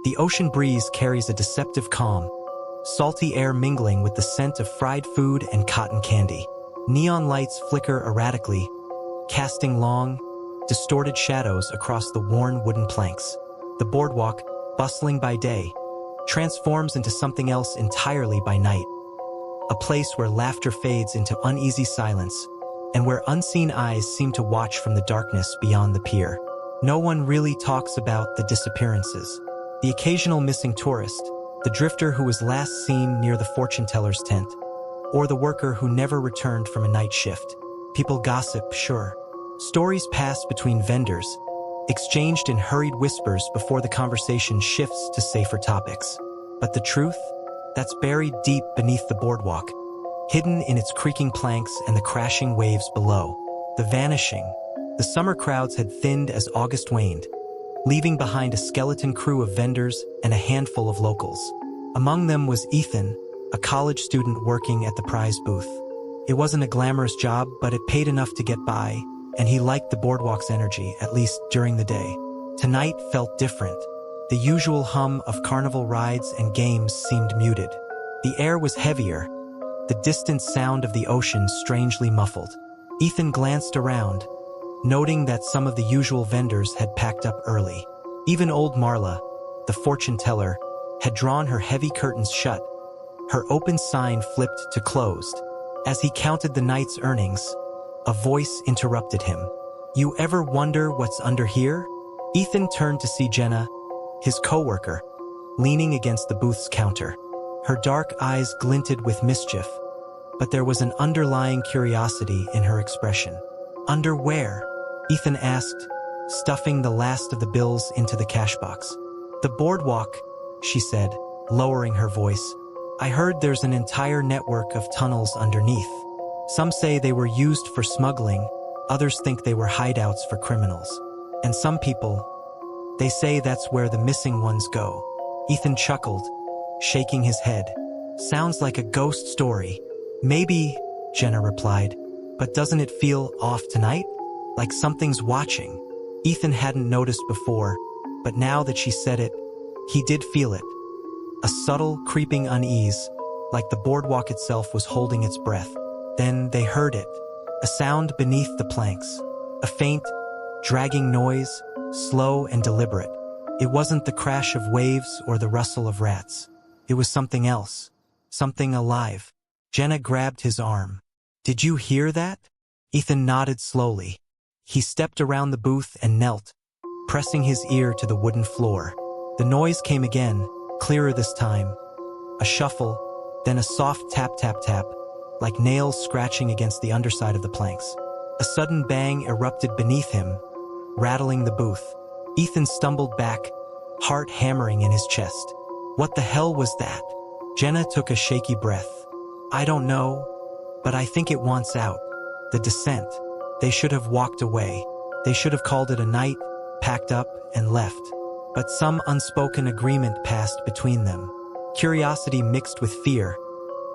The ocean breeze carries a deceptive calm, salty air mingling with the scent of fried food and cotton candy. Neon lights flicker erratically, casting long, distorted shadows across the worn wooden planks. The boardwalk, bustling by day, transforms into something else entirely by night. A place where laughter fades into uneasy silence, and where unseen eyes seem to watch from the darkness beyond the pier. No one really talks about the disappearances. The occasional missing tourist, the drifter who was last seen near the fortune teller's tent, or the worker who never returned from a night shift. People gossip, sure. Stories pass between vendors, exchanged in hurried whispers before the conversation shifts to safer topics. But the truth? That's buried deep beneath the boardwalk, hidden in its creaking planks and the crashing waves below. The vanishing. The summer crowds had thinned as August waned, leaving behind a skeleton crew of vendors and a handful of locals. Among them was Ethan, a college student working at the prize booth. It wasn't a glamorous job, but it paid enough to get by, and he liked the boardwalk's energy, at least during the day. Tonight felt different. The usual hum of carnival rides and games seemed muted. The air was heavier, the distant sound of the ocean strangely muffled. Ethan glanced around, noting that some of the usual vendors had packed up early. Even old Marla, the fortune teller, had drawn her heavy curtains shut, her open sign flipped to closed. As he counted the night's earnings, a voice interrupted him. "You ever wonder what's under here?" Ethan turned to see Jenna, his co-worker, leaning against the booth's counter. Her dark eyes glinted with mischief, but there was an underlying curiosity in her expression. "Under where?" Ethan asked, stuffing the last of the bills into the cash box. "The boardwalk," she said, lowering her voice. "I heard there's an entire network of tunnels underneath. Some say they were used for smuggling, others think they were hideouts for criminals. And some people, they say that's where the missing ones go." Ethan chuckled, shaking his head. "Sounds like a ghost story." "Maybe," Jenna replied, "but doesn't it feel off tonight? Like something's watching." Ethan hadn't noticed before, but now that she said it, he did feel it. A subtle, creeping unease, like the boardwalk itself was holding its breath. Then they heard it, a sound beneath the planks. A faint, dragging noise, slow and deliberate. It wasn't the crash of waves or the rustle of rats. It was something else, something alive. Jenna grabbed his arm. "Did you hear that?" Ethan nodded slowly. He stepped around the booth and knelt, pressing his ear to the wooden floor. The noise came again, clearer this time. A shuffle, then a soft tap-tap-tap, like nails scratching against the underside of the planks. A sudden bang erupted beneath him, rattling the booth. Ethan stumbled back, heart hammering in his chest. What the hell was that? Jenna took a shaky breath. "I don't know, but I think it wants out. The descent. They should have walked away. They should have called it a night, packed up, and left." But some unspoken agreement passed between them. Curiosity mixed with fear,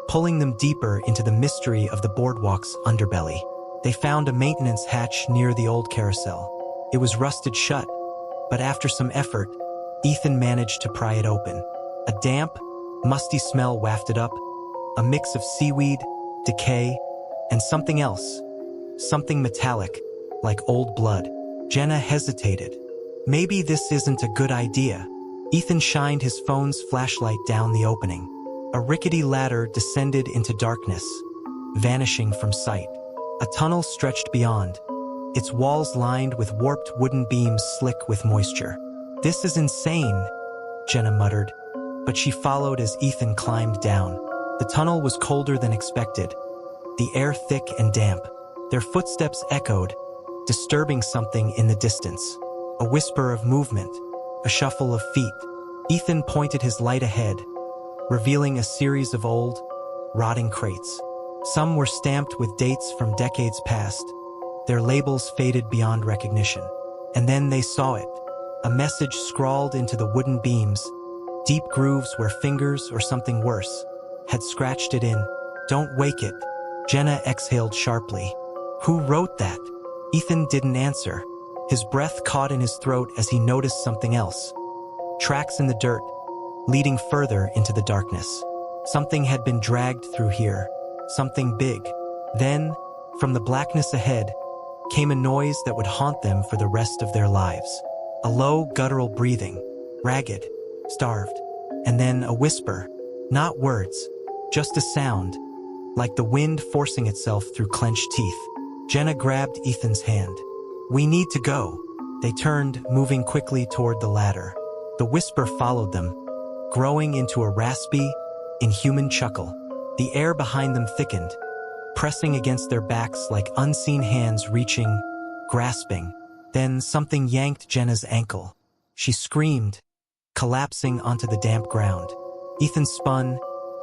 pulling them deeper into the mystery of the boardwalk's underbelly. They found a maintenance hatch near the old carousel. It was rusted shut, but after some effort, Ethan managed to pry it open. A damp, musty smell wafted up, a mix of seaweed, decay, and something else. Something metallic, like old blood. Jenna hesitated. Maybe this isn't a good idea. Ethan shined his phone's flashlight down the opening. A rickety ladder descended into darkness, vanishing from sight. A tunnel stretched beyond, its walls lined with warped wooden beams slick with moisture. "This is insane," Jenna muttered, but she followed as Ethan climbed down. The tunnel was colder than expected, the air thick and damp. Their footsteps echoed, disturbing something in the distance. A whisper of movement, a shuffle of feet. Ethan pointed his light ahead, revealing a series of old, rotting crates. Some were stamped with dates from decades past, their labels faded beyond recognition. And then they saw it, a message scrawled into the wooden beams, deep grooves where fingers or something worse had scratched it in. "Don't wake it." Jenna exhaled sharply. "Who wrote that?" Ethan didn't answer. His breath caught in his throat as he noticed something else. tracks in the dirt, leading further into the darkness. Something had been dragged through here, something big. Then, from the blackness ahead, came a noise that would haunt them for the rest of their lives. A low, guttural breathing, ragged, starved, and then a whisper, not words, just a sound, like the wind forcing itself through clenched teeth. Jenna grabbed Ethan's hand. "We need to go." They turned, moving quickly toward the ladder. The whisper followed them, growing into a raspy, inhuman chuckle. The air behind them thickened, pressing against their backs like unseen hands reaching, grasping. Then something yanked Jenna's ankle. She screamed, collapsing onto the damp ground. Ethan spun,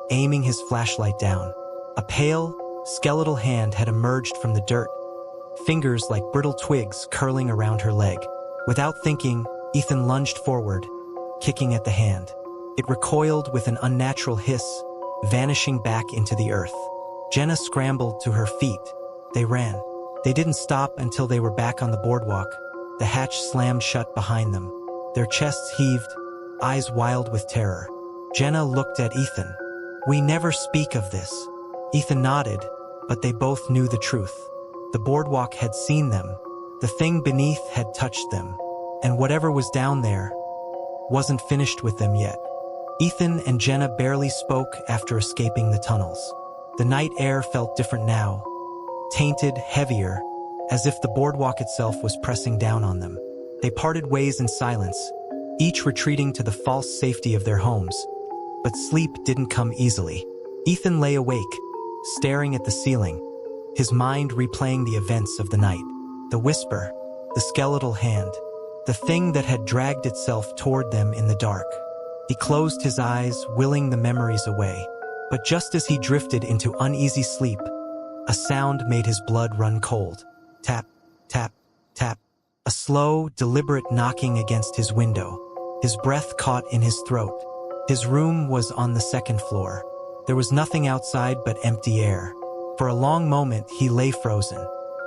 aiming his flashlight down. A pale, skeletal hand had emerged from the dirt, fingers like brittle twigs curling around her leg. Without thinking, Ethan lunged forward, kicking at the hand. It recoiled with an unnatural hiss, vanishing back into the earth. Jenna scrambled to her feet. They ran. They didn't stop until they were back on the boardwalk. The hatch slammed shut behind them. Their chests heaved, eyes wild with terror. Jenna looked at Ethan. "We never speak of this." Ethan nodded, but they both knew the truth. The boardwalk had seen them. The thing beneath had touched them. And whatever was down there wasn't finished with them yet. Ethan and Jenna barely spoke after escaping the tunnels. The night air felt different now, tainted, heavier, as if the boardwalk itself was pressing down on them. They parted ways in silence, each retreating to the false safety of their homes. But sleep didn't come easily. Ethan lay awake, staring at the ceiling, his mind replaying the events of the night. The whisper, the skeletal hand, the thing that had dragged itself toward them in the dark. He closed his eyes, willing the memories away. But just as he drifted into uneasy sleep, a sound made his blood run cold. Tap, tap, tap. A slow, deliberate knocking against his window. His breath caught in his throat. His room was on the second floor. There was nothing outside but empty air. For a long moment, he lay frozen.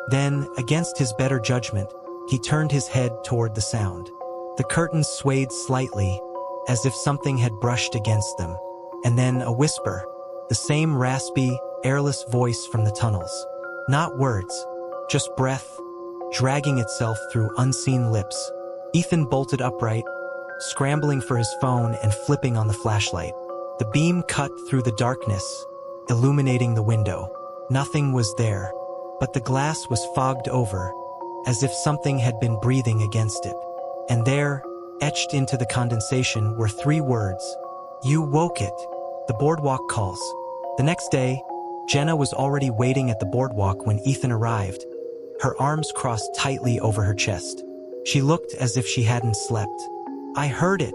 Then, against his better judgment, he turned his head toward the sound. The curtains swayed slightly, as if something had brushed against them. And then a whisper, the same raspy, airless voice from the tunnels. Not words, just breath, dragging itself through unseen lips. Ethan bolted upright, scrambling for his phone and flipping on the flashlight. The beam cut through the darkness, illuminating the window. Nothing was there, but the glass was fogged over, as if something had been breathing against it. And there, etched into the condensation, were 3 words. "You woke it." The boardwalk calls. The next day, Jenna was already waiting at the boardwalk when Ethan arrived, her arms crossed tightly over her chest. She looked as if she hadn't slept. "I heard it,"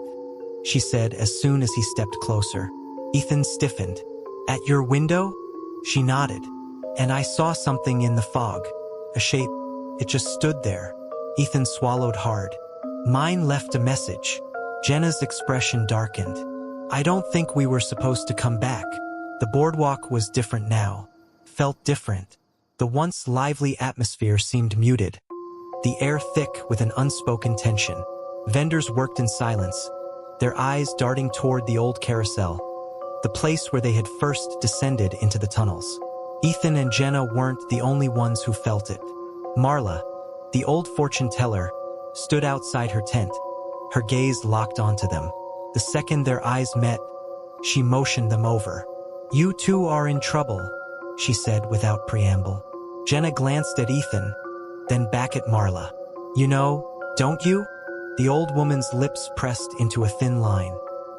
she said as soon as he stepped closer. Ethan stiffened. "At your window?" She nodded. "And I saw something in the fog. A shape. It just stood there." Ethan swallowed hard. "Mine left a message." Jenna's expression darkened. "I don't think we were supposed to come back." The boardwalk was different now. Felt different. The once lively atmosphere seemed muted. The air thick with an unspoken tension. Vendors worked in silence, their eyes darting toward the old carousel, the place where they had first descended into the tunnels. Ethan and Jenna weren't the only ones who felt it. Marla, the old fortune teller, stood outside her tent, her gaze locked onto them. The second their eyes met, she motioned them over. "You two are in trouble," she said without preamble. Jenna glanced at Ethan, then back at Marla. "You know, don't you?" The old woman's lips pressed into a thin line.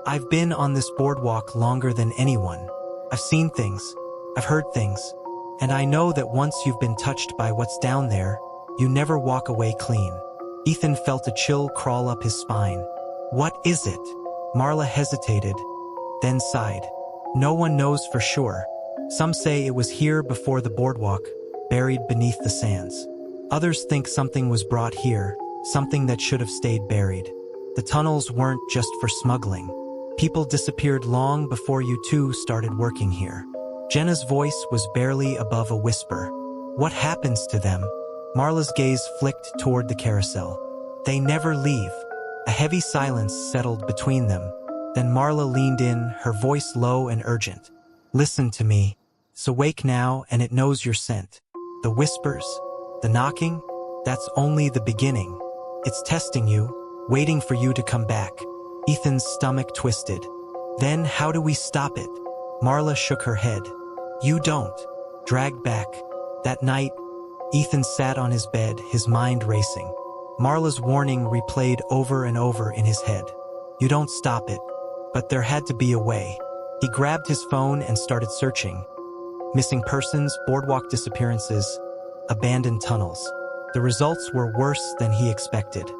"I've been on this boardwalk longer than anyone. I've seen things, I've heard things, and I know that once you've been touched by what's down there, you never walk away clean." Ethan felt a chill crawl up his spine. "What is it?" Marla hesitated, then sighed. "No one knows for sure. Some say it was here before the boardwalk, buried beneath the sands. Others think something was brought here, something that should have stayed buried. The tunnels weren't just for smuggling. People disappeared long before you two started working here." Jenna's voice was barely above a whisper. "What happens to them?" Marla's gaze flicked toward the carousel. "They never leave. A heavy silence settled between them. Then Marla leaned in, her voice low and urgent. Listen to me. It's awake now and it knows your scent. The whispers, the knocking, that's only the beginning. It's testing you, waiting for you to come back. Ethan's stomach twisted. Then how do we stop it? Marla shook her head. You don't. Dragged back. That night, Ethan sat on his bed, his mind racing. Marla's warning replayed over and over in his head. You don't stop it. But there had to be a way. He grabbed his phone and started searching. Missing persons, boardwalk disappearances, abandoned tunnels. The results were worse than he expected.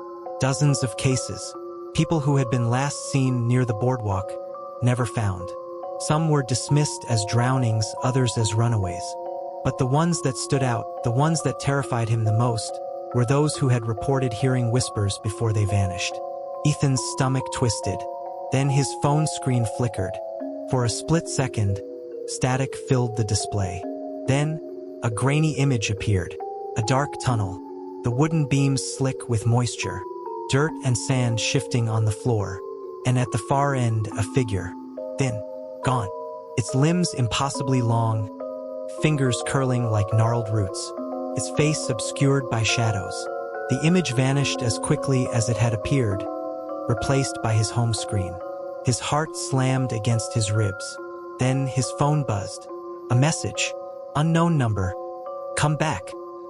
Dozens of cases. People who had been last seen near the boardwalk, never found. Some were dismissed as drownings, others as runaways. But the ones that stood out, the ones that terrified him the most, were those who had reported hearing whispers before they vanished. Ethan's stomach twisted. Then his phone screen flickered. For a split second, static filled the display. Then, a grainy image appeared. A dark tunnel. The wooden beams slick with moisture. Dirt and sand shifting on the floor. And at the far end, a figure. Thin. Gaunt. Its limbs impossibly long. Fingers curling like gnarled roots. Its face obscured by shadows. The image vanished as quickly as it had appeared, replaced by his home screen. His heart slammed against his ribs. Then his phone buzzed. A message. Unknown number. Come back.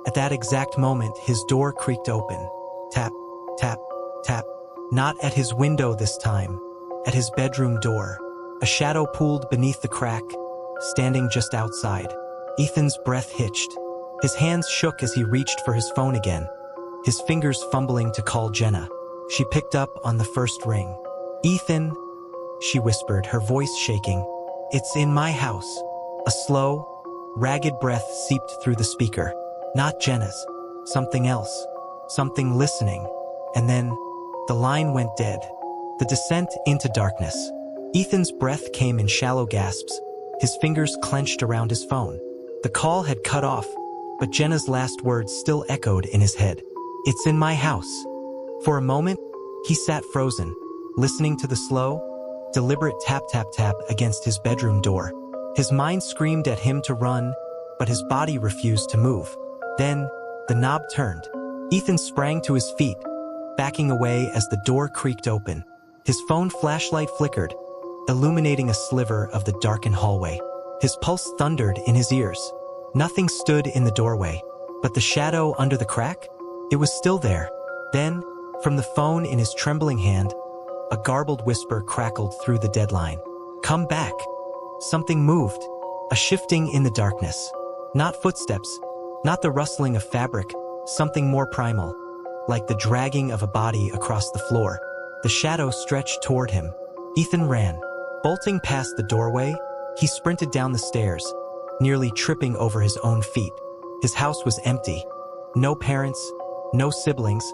At that exact moment, his door creaked open. Tap, tap, tap. Not at his window this time. At his bedroom door. A shadow pooled beneath the crack, standing just outside. Ethan's breath hitched. His hands shook as he reached for his phone again, his fingers fumbling to call Jenna. She picked up on the first ring. Ethan, she whispered, her voice shaking. It's in my house. A slow, ragged breath seeped through the speaker. Not Jenna's. Something else. Something listening. And then, the line went dead. The descent into darkness. Ethan's breath came in shallow gasps, his fingers clenched around his phone. The call had cut off, but Jenna's last words still echoed in his head. It's in my house. For a moment, he sat frozen, listening to the slow, deliberate tap-tap-tap against his bedroom door. His mind screamed at him to run, but his body refused to move. Then, the knob turned. Ethan sprang to his feet, backing away as the door creaked open. His phone flashlight flickered, illuminating a sliver of the darkened hallway. His pulse thundered in his ears. Nothing stood in the doorway, but the shadow under the crack? It was still there. Then, from the phone in his trembling hand, a garbled whisper crackled through the deadline. Come back. Something moved, a shifting in the darkness. Not footsteps, not the rustling of fabric, something more primal, like the dragging of a body across the floor. The shadow stretched toward him. Ethan ran. Bolting past the doorway, he sprinted down the stairs, nearly tripping over his own feet. His house was empty. No parents, no siblings,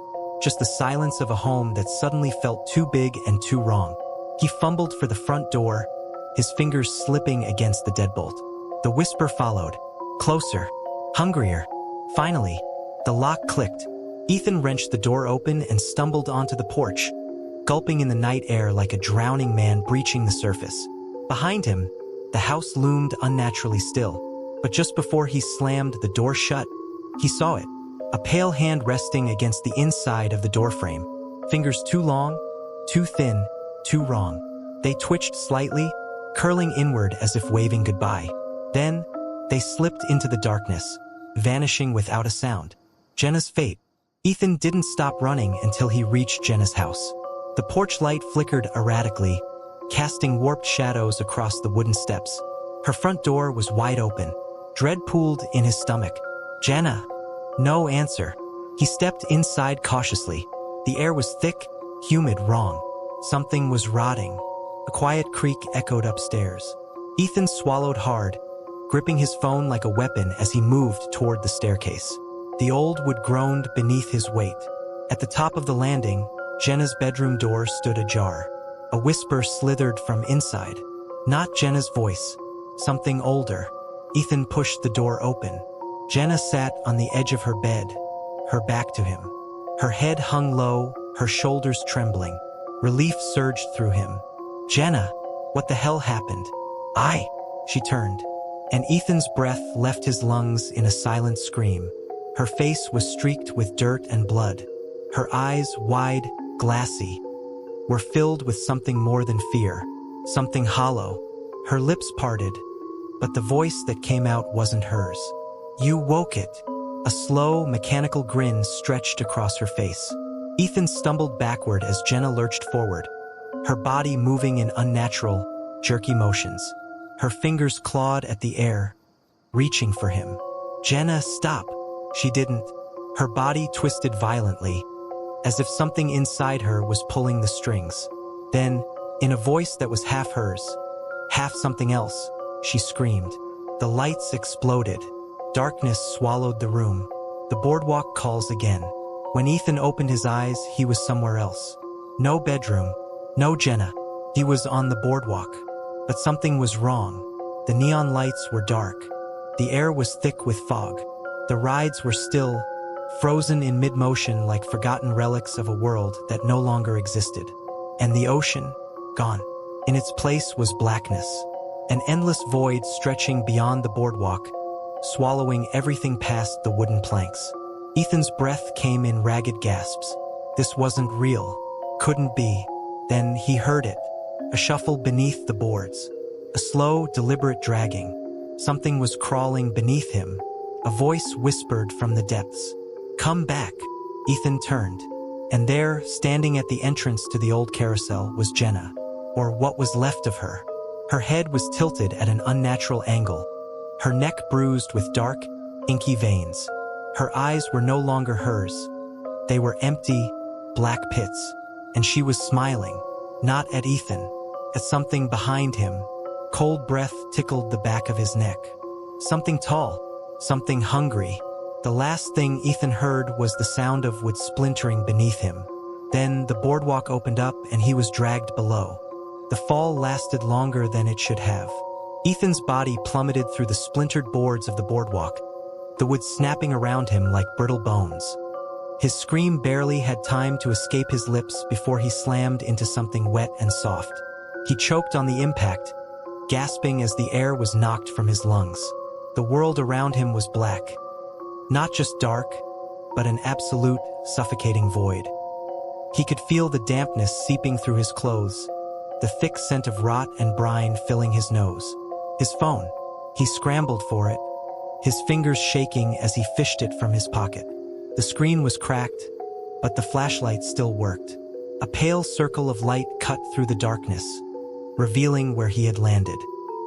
just the silence of a home that suddenly felt too big and too wrong. He fumbled for the front door, his fingers slipping against the deadbolt. The whisper followed. Closer. Hungrier. Finally, the lock clicked. Ethan wrenched the door open and stumbled onto the porch, gulping in the night air like a drowning man breaching the surface. Behind him, the house loomed unnaturally still. But just before he slammed the door shut, he saw it. A pale hand resting against the inside of the doorframe. Fingers too long, too thin, too wrong. They twitched slightly, curling inward as if waving goodbye. Then, they slipped into the darkness, vanishing without a sound. Jenna's fate. Ethan didn't stop running until he reached Jenna's house. The porch light flickered erratically, casting warped shadows across the wooden steps. Her front door was wide open. Dread pooled in his stomach. Jenna. No answer. He stepped inside cautiously. The air was thick, humid, wrong. Something was rotting. A quiet creak echoed upstairs. Ethan swallowed hard, gripping his phone like a weapon as he moved toward the staircase. The old wood groaned beneath his weight. At the top of the landing, Jenna's bedroom door stood ajar. A whisper slithered from inside. Not Jenna's voice. Something older. Ethan pushed the door open. Jenna sat on the edge of her bed, her back to him. Her head hung low, her shoulders trembling. Relief surged through him. "Jenna, what the hell happened?" She turned, and Ethan's breath left his lungs in a silent scream. Her face was streaked with dirt and blood. Her eyes, wide, glassy, were filled with something more than fear, something hollow. Her lips parted, but the voice that came out wasn't hers. "You woke it." A slow, mechanical grin stretched across her face. Ethan stumbled backward as Jenna lurched forward, her body moving in unnatural, jerky motions. Her fingers clawed at the air, reaching for him. "Jenna, stop." She didn't. Her body twisted violently, as if something inside her was pulling the strings. Then, in a voice that was half hers, half something else, she screamed. The lights exploded. Darkness swallowed the room. The boardwalk calls again. When Ethan opened his eyes, he was somewhere else. No bedroom, no Jenna. He was on the boardwalk. But something was wrong. The neon lights were dark. The air was thick with fog. The rides were still, frozen in mid-motion like forgotten relics of a world that no longer existed. And the ocean, gone. In its place was blackness. An endless void stretching beyond the boardwalk, swallowing everything past the wooden planks. Ethan's breath came in ragged gasps. This wasn't real. Couldn't be. Then he heard it. A shuffle beneath the boards. A slow, deliberate dragging. Something was crawling beneath him. A voice whispered from the depths. "Come back." Ethan turned. And there, standing at the entrance to the old carousel, was Jenna. Or what was left of her. Her head was tilted at an unnatural angle. Her neck bruised with dark, inky veins. Her eyes were no longer hers. They were empty, black pits. And she was smiling. Not at Ethan. At something behind him. Cold breath tickled the back of his neck. Something tall. Something hungry. The last thing Ethan heard was the sound of wood splintering beneath him. Then the boardwalk opened up and he was dragged below. The fall lasted longer than it should have. Ethan's body plummeted through the splintered boards of the boardwalk, the wood snapping around him like brittle bones. His scream barely had time to escape his lips before he slammed into something wet and soft. He choked on the impact, gasping as the air was knocked from his lungs. The world around him was black. Not just dark, but an absolute, suffocating void. He could feel the dampness seeping through his clothes, the thick scent of rot and brine filling his nose. His phone. He scrambled for it, his fingers shaking as he fished it from his pocket. The screen was cracked, but the flashlight still worked. A pale circle of light cut through the darkness, revealing where he had landed.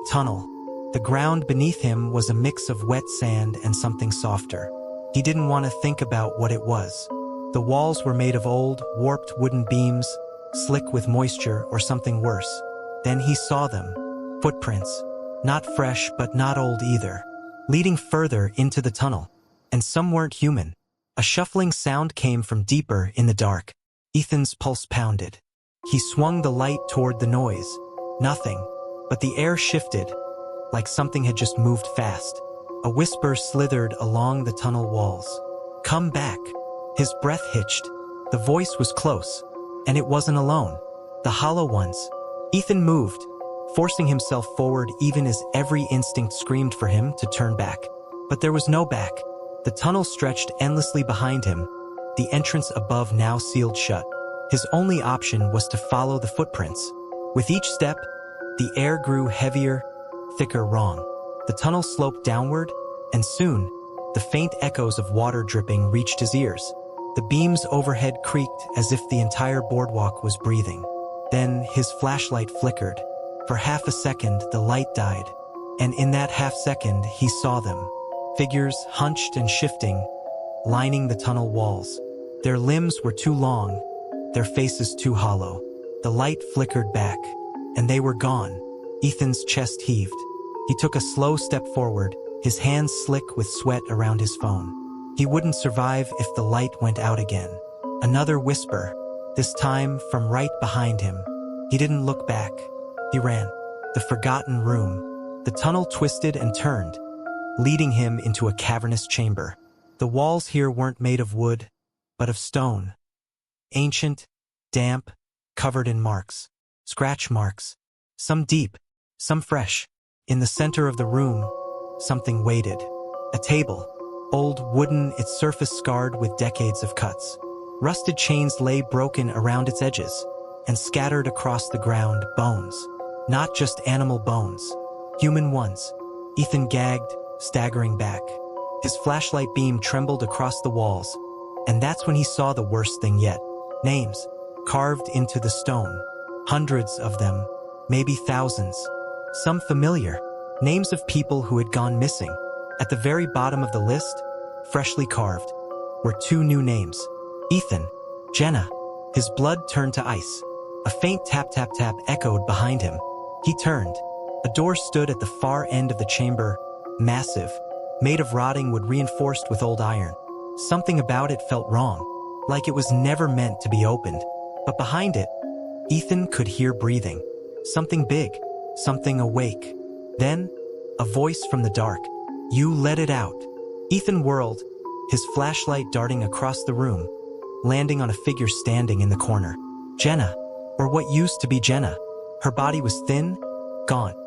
Tunnel. The ground beneath him was a mix of wet sand and something softer. He didn't want to think about what it was. The walls were made of old, warped wooden beams, slick with moisture or something worse. Then he saw them. Footprints. Not fresh, but not old either. Leading further into the tunnel. And some weren't human. A shuffling sound came from deeper in the dark. Ethan's pulse pounded. He swung the light toward the noise. Nothing. But the air shifted, like something had just moved fast. A whisper slithered along the tunnel walls. "Come back." His breath hitched. The voice was close. And it wasn't alone. The hollow ones. Ethan moved, forcing himself forward even as every instinct screamed for him to turn back. But there was no back. The tunnel stretched endlessly behind him, the entrance above now sealed shut. His only option was to follow the footprints. With each step, the air grew heavier, thicker wrong. The tunnel sloped downward, and soon, the faint echoes of water dripping reached his ears. The beams overhead creaked as if the entire boardwalk was breathing. Then his flashlight flickered. For half a second, the light died. And in that half second, he saw them. Figures hunched and shifting, lining the tunnel walls. Their limbs were too long, their faces too hollow. The light flickered back, and they were gone. Ethan's chest heaved. He took a slow step forward, his hands slick with sweat around his phone. He wouldn't survive if the light went out again. Another whisper, this time from right behind him. He didn't look back. He ran. The forgotten room. The tunnel twisted and turned, leading him into a cavernous chamber. The walls here weren't made of wood, but of stone. Ancient, damp, covered in marks. Scratch marks. Some deep, some fresh. In the center of the room, something waited. A table. Old wooden, its surface scarred with decades of cuts. Rusted chains lay broken around its edges, and scattered across the ground, bones. Not just animal bones. Human ones. Ethan gagged, staggering back. His flashlight beam trembled across the walls, and that's when he saw the worst thing yet. Names, carved into the stone. Hundreds of them, maybe thousands. Some familiar. Names of people who had gone missing. At the very bottom of the list, freshly carved, were two new names. Ethan, Jenna. His blood turned to ice. A faint tap-tap-tap echoed behind him. He turned. A door stood at the far end of the chamber, massive, made of rotting wood reinforced with old iron. Something about it felt wrong, like it was never meant to be opened. But behind it, Ethan could hear breathing. Something big, something awake. Then, a voice from the dark. "You let it out." Ethan whirled, his flashlight darting across the room, landing on a figure standing in the corner. Jenna, or what used to be Jenna. Her body was thin, gaunt.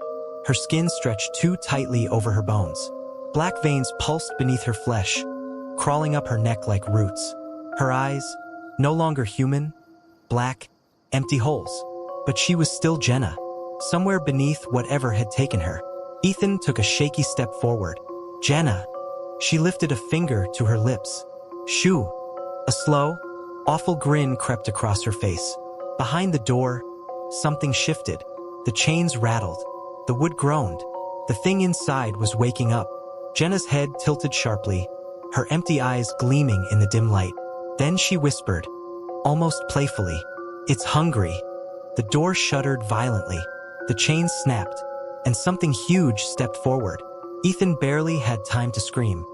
Her skin stretched too tightly over her bones. Black veins pulsed beneath her flesh, crawling up her neck like roots. Her eyes, no longer human, black, empty holes. But she was still Jenna, somewhere beneath whatever had taken her. Ethan took a shaky step forward. Jenna. She lifted a finger to her lips. Shoo. A slow, awful grin crept across her face. Behind the door, something shifted. The chains rattled. The wood groaned. The thing inside was waking up. Jenna's head tilted sharply, her empty eyes gleaming in the dim light. Then she whispered, almost playfully, "It's hungry." The door shuddered violently. The chains snapped, and something huge stepped forward. Ethan barely had time to scream.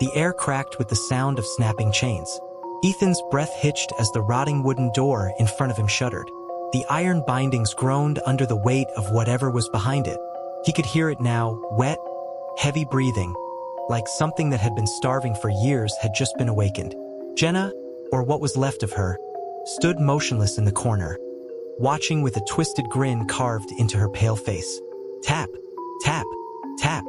The air cracked with the sound of snapping chains. Ethan's breath hitched as the rotting wooden door in front of him shuddered. The iron bindings groaned under the weight of whatever was behind it. He could hear it now, wet, heavy breathing, like something that had been starving for years had just been awakened. Jenna, or what was left of her, stood motionless in the corner, watching with a twisted grin carved into her pale face. Tap, tap, tap.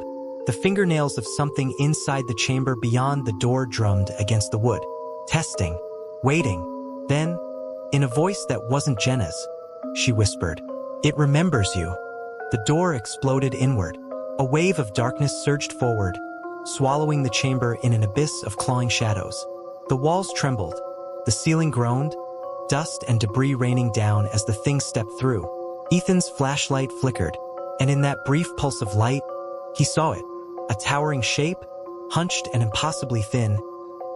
The fingernails of something inside the chamber beyond the door drummed against the wood. Testing, waiting. Then, in a voice that wasn't Jenna's, she whispered, "It remembers you." The door exploded inward. A wave of darkness surged forward, swallowing the chamber in an abyss of clawing shadows. The walls trembled, the ceiling groaned, dust and debris raining down as the thing stepped through. Ethan's flashlight flickered, and in that brief pulse of light, he saw it. A towering shape, hunched and impossibly thin,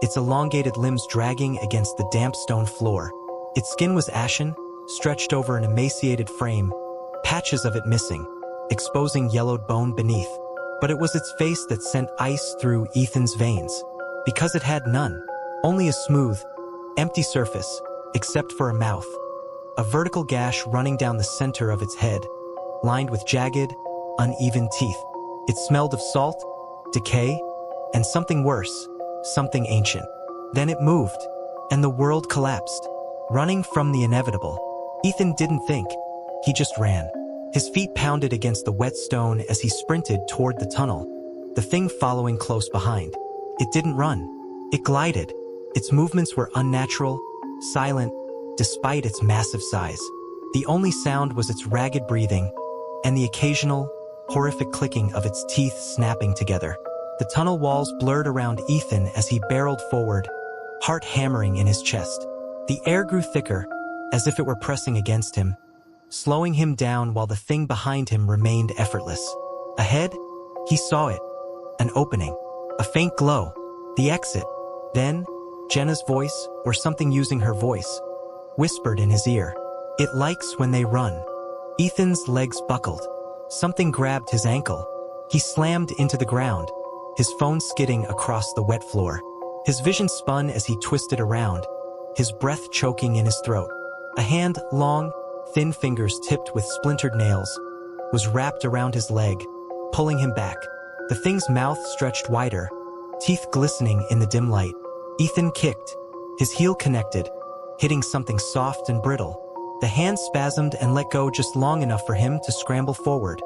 its elongated limbs dragging against the damp stone floor. Its skin was ashen, stretched over an emaciated frame, patches of it missing, exposing yellowed bone beneath. But it was its face that sent ice through Ethan's veins, because it had none. Only a smooth, empty surface, except for a mouth. A vertical gash running down the center of its head, lined with jagged, uneven teeth. It smelled of salt, decay, and something worse, something ancient. Then it moved, and the world collapsed. Running from the inevitable. Ethan didn't think, he just ran. His feet pounded against the wet stone as he sprinted toward the tunnel, the thing following close behind. It didn't run. It glided. Its movements were unnatural, silent, despite its massive size. The only sound was its ragged breathing, and the occasional, horrific clicking of its teeth snapping together. The tunnel walls blurred around Ethan as he barreled forward, heart hammering in his chest. The air grew thicker, as if it were pressing against him, slowing him down while the thing behind him remained effortless. Ahead, he saw it. An opening. A faint glow. The exit. Then, Jenna's voice, or something using her voice, whispered in his ear. "It likes when they run." Ethan's legs buckled. Something grabbed his ankle. He slammed into the ground, his phone skidding across the wet floor. His vision spun as he twisted around, his breath choking in his throat. A hand, long, thin fingers tipped with splintered nails, was wrapped around his leg, pulling him back. The thing's mouth stretched wider, teeth glistening in the dim light. Ethan kicked. His heel connected, hitting something soft and brittle. The hand spasmed and let go just long enough for him to scramble forward,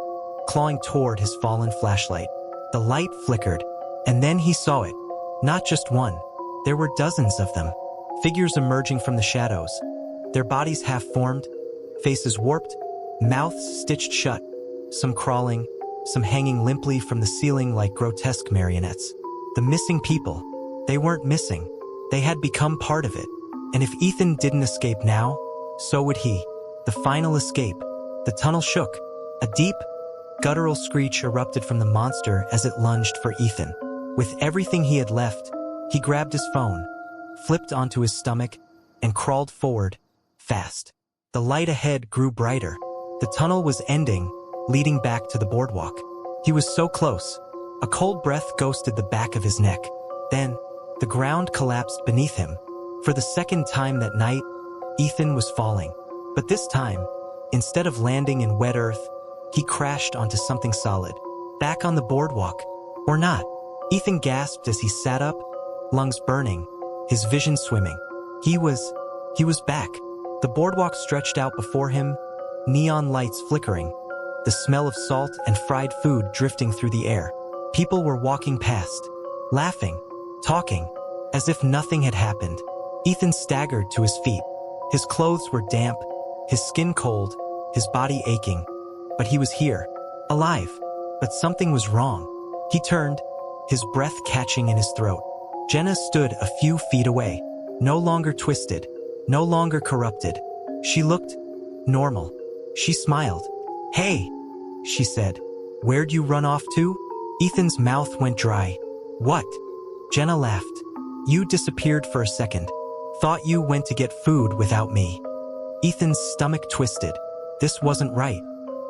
clawing toward his fallen flashlight. The light flickered, and then he saw it. Not just one. There were dozens of them. Figures emerging from the shadows. Their bodies half-formed, faces warped, mouths stitched shut. Some crawling, some hanging limply from the ceiling like grotesque marionettes. The missing people. They weren't missing. They had become part of it. And if Ethan didn't escape now, so would he. The final escape. The tunnel shook. A deep, guttural screech erupted from the monster as it lunged for Ethan. With everything he had left, he grabbed his phone, flipped onto his stomach, and crawled forward, fast. The light ahead grew brighter. The tunnel was ending, leading back to the boardwalk. He was so close. A cold breath ghosted the back of his neck. Then, the ground collapsed beneath him. For the second time that night, Ethan was falling. But this time, instead of landing in wet earth, he crashed onto something solid. Back on the boardwalk. Or not. Ethan gasped as he sat up, lungs burning, his vision swimming. He was back. The boardwalk stretched out before him, neon lights flickering, the smell of salt and fried food drifting through the air. People were walking past, laughing, talking, as if nothing had happened. Ethan staggered to his feet. His clothes were damp, his skin cold, his body aching. But he was here, alive. But something was wrong. He turned, his breath catching in his throat. Jenna stood a few feet away, no longer twisted, no longer corrupted. She looked normal. She smiled. "Hey," she said. "Where'd you run off to?" Ethan's mouth went dry. "What?" Jenna laughed. "You disappeared for a second. Thought you went to get food without me." Ethan's stomach twisted. This wasn't right.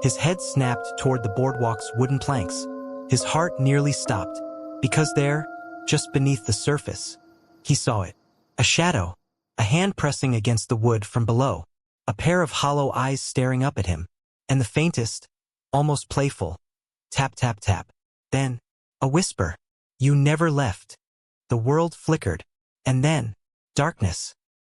His head snapped toward the boardwalk's wooden planks. His heart nearly stopped, because there, just beneath the surface, he saw it. A shadow, a hand pressing against the wood from below, a pair of hollow eyes staring up at him, and the faintest, almost playful, tap tap tap. Then, a whisper. "You never left." The world flickered, and then, darkness.